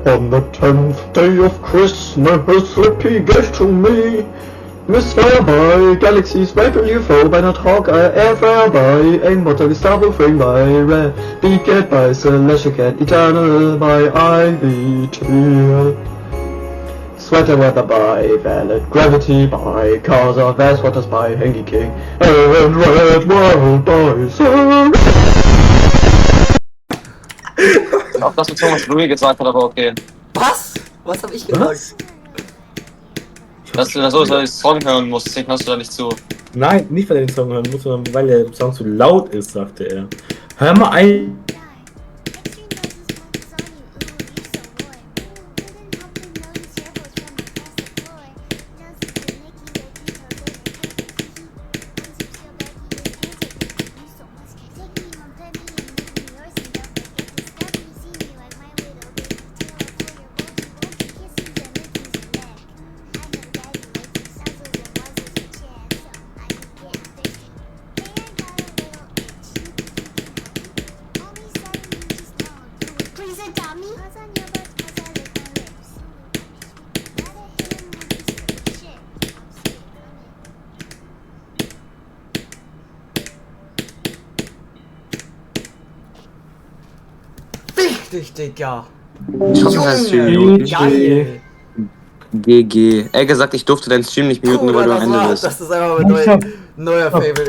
On the 10th day of Christmas, Slippy gave to me Mr. Boy, Galaxy's Vapor UFO by not Hawkeye, Airfare by Immortal Gustavo Frame by Red, Beacon by Celestial Cat, Eternal by Ivy Teal, Sweater Weather by Valid Gravity by Cause of Ass Waters by Hanky King, and Red World by Sir. Auch das mit Thomas Louis gesagt hat, aber okay. Was? Was hab ich gesagt? Dass du da so den Song hören musst, deswegen hörst du da nicht zu. Nein, nicht weil er den Song hören muss, sondern weil der Song zu laut ist, sagte er. Hör mal ein. Richtig, Digga. Geil. GG. Er gesagt, ich durfte deinen Stream nicht muten, weil du am Ende bist. Das ist einfach mein neuer Favorite.